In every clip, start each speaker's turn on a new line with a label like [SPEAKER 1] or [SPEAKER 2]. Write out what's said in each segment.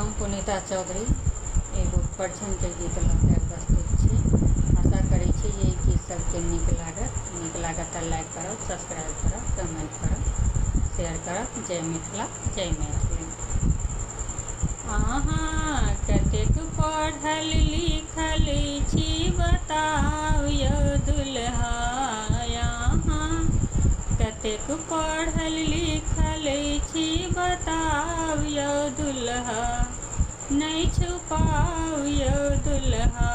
[SPEAKER 1] हम पुनीता चौधरी एगो परिछन के गीत लऽ प्रस्तुत छी। आशा करै छी जे ई गीत सबके नीक लागत तऽ लाइक करब, सब्सक्राइब करब, कमेंट करब, शेयर करब। जय मिथिला, जय मैथिली। अहाँ कतेक पढ़ल लिखल छी बताउ यौ दुल्हा, अहाँ कतेक पढ़ल लिखल छी बताउ यौ दुल्हा, नहीं छुपाउ यौ दुल्हा,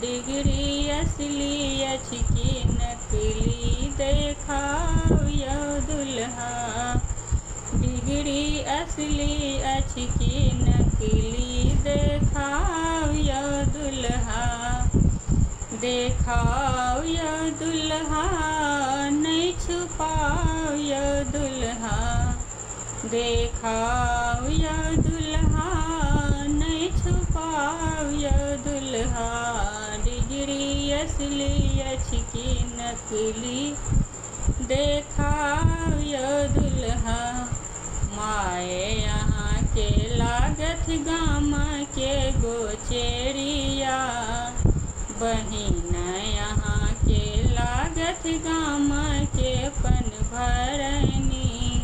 [SPEAKER 1] डिग्री असली अछि कि नकली देखाउ यौ दुल्हा, डिग्री असली अछि कि नकली देखाउ यौ दुल्हा, देखाउ यौ दुल्हा, नहीं छुपाउ यौ दुल्हा, देखाउ यौ दुल्हा, नहीं छुपाउ यौ दुल्हा, डिग्री असली अछि कि नकली देखाउ यौ दुल्हा। माए यहाँ के लागत गाम के गोचेरिया, बहिन यहाँ के लागत गाम के पनभरनी,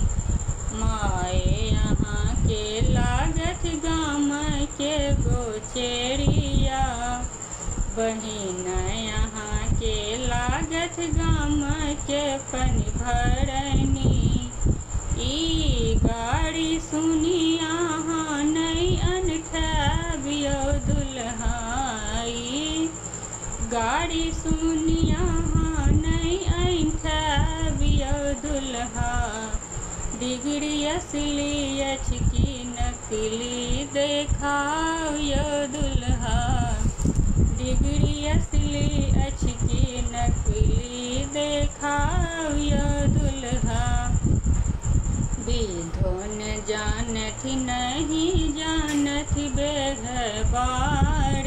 [SPEAKER 1] माए यहाँ के लागत गाम के गोचेरिया, बहिन यहाँ के लागत गाम के पनभरनी। ई गाड़ी सुनी अहाँ नहीं अनठैब यौ दुल्हा, ई गाड़ी सुनी अहाँ नहीं अनठैब यौ दुल्हा, डिग्री असली अछि कि नकली देखाउ यौ दुल्हा, डिग्री असली अछि कि नकली देखाउ यौ दुल्हा। विधो न जानत नहीं जानत बेगबार,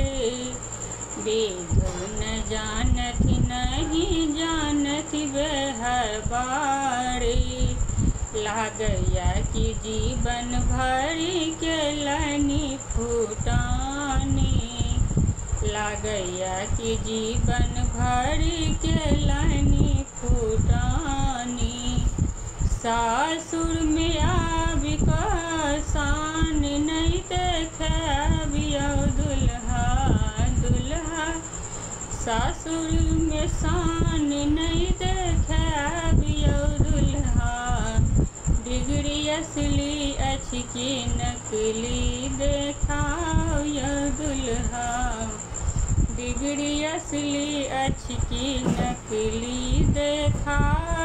[SPEAKER 1] विधो न जानत नहीं जानत बेहबार, लागैया कि जीवन भर के लनी फूटानी, लागैया कि जीवन भर के लनी फूटानी, सासुर में आबि कऽ शान नहीं देखैब यौ दुल्हा, दुल्हा सासुर में शान नहीं देखैब यौ दुल्हा, डिग्री असली अछि कि नकली देखाउ यौ दुल्हा, डिग्री असली अछि कि नकली देखाउ